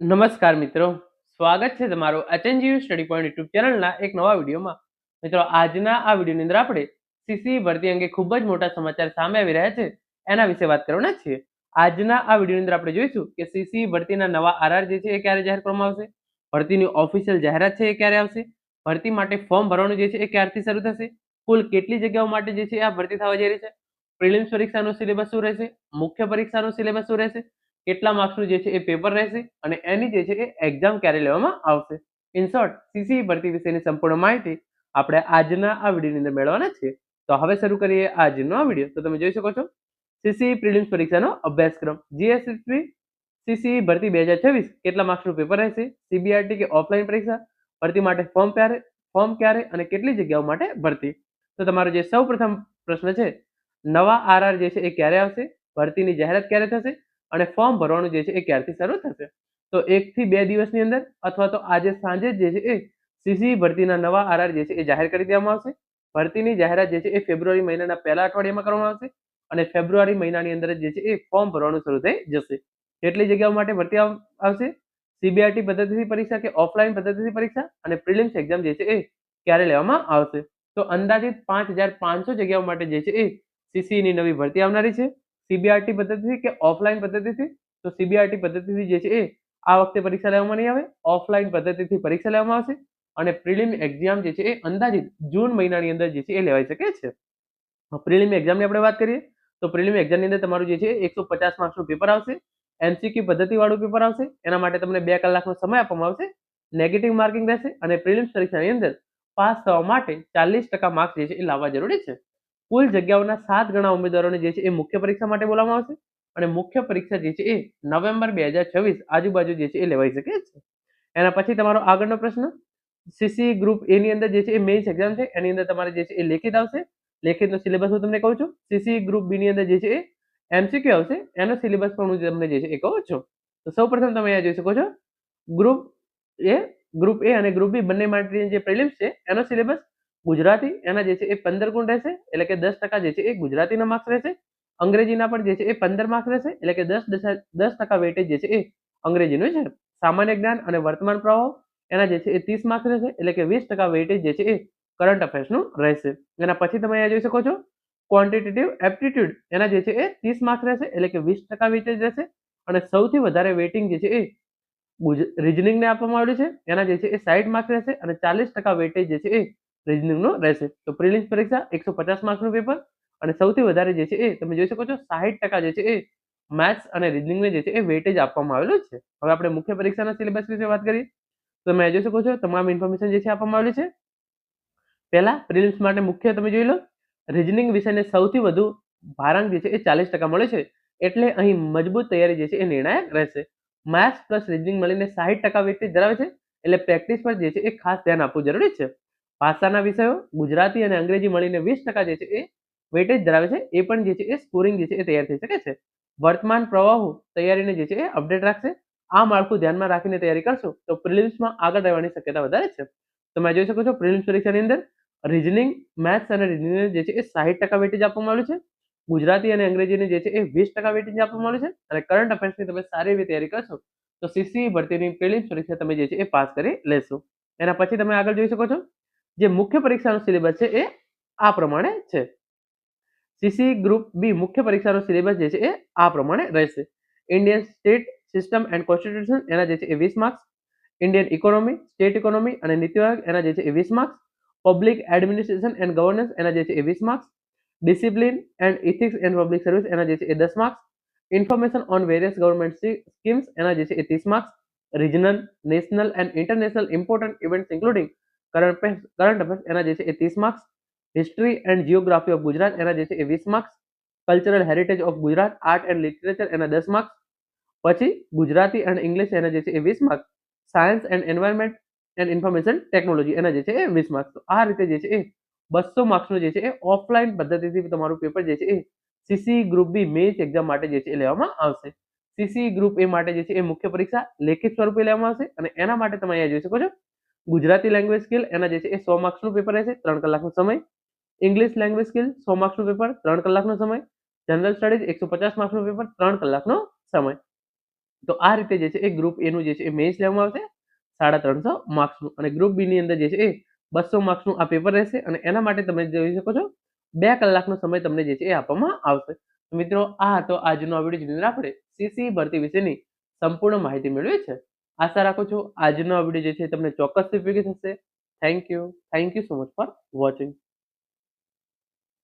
નમસ્કાર મિત્રો, સ્વાગત છે તમારું એચએનજીયુ સ્ટડી પોઈન્ટ યુટ્યુબ ચેનલના એક નવા વિડીયોમાં. મિત્રો, આજના આ વિડીયોની અંદર આપણે સીસી ભરતી અંગે ખૂબ જ મોટા સમાચાર સામે આવી રહ્યા છે એના વિશે વાત કરવાના છીએ. આજના આ વિડીયોની અંદર આપણે જોઈશું કે સીસી ભરતીના નવા આરઆર જે છે એ ક્યારે જાહેર કરવામાં આવશે, ભરતીની ઓફિશિયલ જાહેરાત છે એ ક્યારે આવશે, ભરતી માટે ફોર્મ ભરવાનું જે છે એ ક્યારથી શરૂ થશે, કુલ કેટલી જગ્યાઓ માટે જે છે આ ભરતી થવા જઈ રહી છે, પ્રિલિમ્સ પરીક્ષાનો સિલેબસ શું રહેશે, મુખ્ય પરીક્ષાનો સિલેબસ શું રહેશે, કેટલા માર્ક્સનું જે છે એ પેપર રહેશે અને એની જે છે એ એક્ઝામ ક્યારે લેવામાં આવશે. ઇન શોર્ટ, સીસી ભરતી વિશેની સંપૂર્ણ માહિતી આપણે આજના આ વિડીયોની અંદર મેળવવાના છીએ. તો હવે શરૂ કરીએ આજનો આ વિડીયો. તો તમે જોઈ શકો છો સીસી પ્રિલિમ્સ પરીક્ષાનો અભ્યાસક્રમ. જીએસએસસી સીસી ભરતી 2026 કેટલા માર્ક્સનું પેપર રહેશે, સીબીઆરટી કે ઓફલાઈન પરીક્ષા, ભરતી માટે ફોર્મ ક્યારે અને કેટલી જગ્યાઓ માટે ભરતી. તો તમારો જે સૌપ્રથમ પ્રશ્ન છે, નવા આરઆર જે છે એ ક્યારે આવશે, ભરતીની જાહેરાત ક્યારે થશે અને ફોર્મ ભરવાનું જે છે એ ક્યારથી શરૂ થશે. તો 1 થી 2 દિવસની અંદર અથવા તો આજે સાંજે જે છે એ સીસી ભરતીના નવા આરઆર જે છે એ જાહેર કરી દેવામાં આવશે. ભરતીની જાહેરાત જે છે એ ફેબ્રુઆરી મહિનાના પહેલા અઠવાડિયામાં કરવામાં આવશે અને ફેબ્રુઆરી મહિનાની અંદર જે છે એ ફોર્મ ભરવાનું શરૂ થઈ જશે. કેટલી જગ્યાઓ માટે ભરતી આવશે, સીબીઆરટી પદ્ધતિથી પરીક્ષા કે ઓફલાઈન પદ્ધતિથી પરીક્ષા અને પ્રિલિમ્સ એક્ઝામ જે છે એ ક્યારે લેવામાં આવશે. તો અંદાજિત 5500 જગ્યાઓ માટે જે છે એ સીસીની નવી ભરતી આવનારી છે. સીબીઆરટી પદ્ધતિથી કે ઓફલાઈન પદ્ધતિથી. તો સીબીઆરટી પદ્ધતિથી જે છે એ આ વખતે પરીક્ષા લેવામાં નહીં આવે, ઓફલાઈન પદ્ધતિથી પરીક્ષા લેવામાં આવશે અને પ્રિલિમ એક્ઝામ જે છે એ અંદાજિત જૂન મહિનાની અંદર જે છે એ લેવાઈ શકે છે. પ્રિલિમ એક્ઝામની આપણે વાત કરીએ તો પ્રિલિમ એક્ઝામની અંદર તમારું જે છે 150 માર્ક્સનું પેપર આવશે. એમસીક્યુ પદ્ધતિવાળું પેપર આવશે. એના માટે તમને 2 કલાકનો સમય આપવામાં આવશે. નેગેટિવ માર્કિંગ રહેશે અને પ્રિલિમ્સ પરીક્ષાની અંદર પાસ થવા માટે 40% માર્ક્સ જે છે એ લાવવા જરૂરી છે. કુલ જગ્યાઓના 7 ગણા ઉમેદવારોને જે છે એ મુખ્ય પરીક્ષા માટે બોલાવવામાં આવશે અને મુખ્ય પરીક્ષા જે છે એ નવેમ્બર 2026 આજુબાજુ જે છે એ લેવાઈ શકે છે. એના પછી તમારો આગળનો પ્રશ્ન, સીસી ગ્રુપ એ ની અંદર જે છે એ મેઇન્સ એક્ઝામ છે, એની અંદર તમારે જે છે એ લેખિત આવશે. લેખિતનો સિલેબસ હું તમને કહું છું. સીસી ગ્રુપ બી ની અંદર જે છે એ એમસીક્યુ આવશે, એનો સિલેબસ પણ હું તમને જે છે એ કહું છું. તો સૌપ્રથમ તમે અહીંયા જોઈ શકો છો ગ્રુપ એ અને ગ્રુપ બી બંને માટેની જે પ્રિલિમ્સ છે એનો સિલેબસ ગુજરાતી, એના જે છે એ 15 ગુણ રહેશે, એટલે કે 10% જે છે એ ગુજરાતીના માર્ક્સ રહેશે. અંગ્રેજીના પણ જે છે એ 15 માર્ક્સ રહેશે, એટલે કે 10% વેટેજ જે છે એ અંગ્રેજીનું છે. સામાન્ય જ્ઞાન અને વર્તમાન પ્રવાહો એના જે છે એ 30 માર્ક્સ રહેશે, એટલે કે 20% વેટેજ જે છે એ કરંટ અફેર્સનું રહેશે. એના પછી તમે અહીંયા જોઈ શકો છો ક્વોન્ટિટેટિવ એપ્ટિટ્યુડ, એના જે છે એ 30 માર્ક્સ રહેશે, એટલે કે 20% વેટેજ રહેશે અને સૌથી વધારે વેટિંગ જે છે એ રીઝનિંગને આપવામાં આવેલું છે. એના જે છે એ 60 માર્ક્સ રહેશે અને 40% વેટેજ જે છે એ રીઝનિંગનું રહેશે. તો પ્રિલિમ્સ પરીક્ષા 150 માર્ક્સનું પેપર અને સૌથી વધારે જે છે એ તમે જોઈ શકો છો 60% જે છે એ મેથ્સ અને રીઝનિંગને જે છે એ વેટેજ આપવામાં આવેલું છે. હવે આપણે મુખ્ય પરીક્ષાના સિલેબસ વિશે વાત કરીએ તો તમે જોઈ શકો છો તમામ ઇન્ફોર્મેશન જે છે આપવામાં આવેલી છે. પહેલા પ્રિલિમ્સ માટે મુખ્ય તમે જોઈ લો, રીઝનિંગ વિષયને સૌથી વધુ ભારાંક જે છે એ 40% મળે છે, એટલે અહીં મજબૂત તૈયારી જે છે એ નિર્ણાયક રહેશે. મેથ્સ પ્લસ રીઝનિંગ મળીને 60% વેટેજ ધરાવે છે, એટલે પ્રેક્ટિસ પર જે છે એ ખાસ ધ્યાન આપવું જરૂરી છે. ભાષાના વિષયો ગુજરાતી અને અંગ્રેજી મળીને 20% જે છે એ વેટેજ ધરાવે છે, એ પણ જે છે એ સ્કોરિંગ જે છે એ તૈયાર થઈ શકે છે. વર્તમાન પ્રવાહો તૈયારીને જે છે એ અપડેટ રાખશે. આ માળખું ધ્યાનમાં રાખીને તૈયારી કરશો તો પ્રિલિમ્સમાં આગળ રહેવાની શક્યતા વધારે છે. તમે જોઈ શકો છો પ્રિલિમ્સ પરીક્ષાની અંદર રીઝનિંગ, મેથ્સ અને રીઝનિંગને જે છે એ 60% વેટેજ આપવામાં આવ્યું છે. ગુજરાતી અને અંગ્રેજીને જે છે એ 20% વેટેજ આપવામાં આવ્યું છે અને કરંટ અફેર્સની તમે સારી એવી તૈયારી કરશો તો સીસી ભરતીની પ્રિલિમ્સ પરીક્ષા તમે જે છે એ પાસ કરી લેશો. એના પછી તમે આગળ જોઈ શકો છો જે મુખ્ય પરીક્ષાનો સિલેબસ છે એ આ પ્રમાણે છે. સીસી ગ્રુપ બી મુખ્ય પરીક્ષાનો સિલેબસ જે છે એ આ પ્રમાણે રહેશે. Indian state system and constitution એના જે છે એ 20 marks, Indian economy, state economy અને નીતિ આયોગ એના જે છે એ 20 marks, public administration and governance એના જે છે એ 20 marks, discipline and ethics and public service એના જે છે એ 10 marks, information on various government schemes એના જે છે એ 30 marks, regional, national and international important events including current affairs એના જે છે એ 30 marks, history and geography of Gujarat એના જે છે એ 20 marks, cultural heritage of Gujarat, art and literature એના 10 માર્ક્સ, પછી ગુજરાતી એન્ડ ઇંગ્લિશ એના જે છે એ 20 marks, science and environment and information technology એના જે છે એ 20 માર્ક્સ. તો આ રીતે જે છે એ 200 માર્ક્સનું જે છે એ ઓફલાઈન પદ્ધતિથી તમારું પેપર જે છે એ CC group B mains exam માટે જે છે એ લેવામાં આવશે. સીસી ગ્રુપ એ માટે જે છે એ મુખ્ય પરીક્ષા લેખિત સ્વરૂપે લેવામાં આવશે અને એના માટે તમે અહીંયા જોઈ શકો છો ગુજરાતી લેંગ્વેજ સ્કિલ એના જે છે એ 100 માર્ક્સનું પેપર રહેશે, 3 કલાકનો સમય. ઇંગ્લિશ લેંગ્વેજ સ્કિલ 100 માર્ક્સનું પેપર, 3 કલાકનો સમય. જનરલ સ્ટડીઝ 150 માર્ક્સનું પેપર, 3 કલાકનો સમય. તો આ રીતે જે છે એ ગ્રુપ એ નું જે છે એ મેઇન્સ લેવામાં આવશે 350 માર્ક્સનું, અને ગ્રુપ બી ની અંદર જે છે એ 200 માર્ક્સનું આ પેપર રહેશે, અને એના માટે તમે જોઈ શકો છો 2 કલાકનો સમય તમને જે છે એ આપવામાં આવશે. તો મિત્રો આ હતો આજનો આ વિડીયો, જેની અંદર આપણે સીસી ભરતી વિશેની સંપૂર્ણ માહિતી મેળવી છે. આશા રાખું છું આજનો આ વિડીયો જે છે તમને ચોક્કસથી ઉપયોગી થશે. Thank you so much for watching.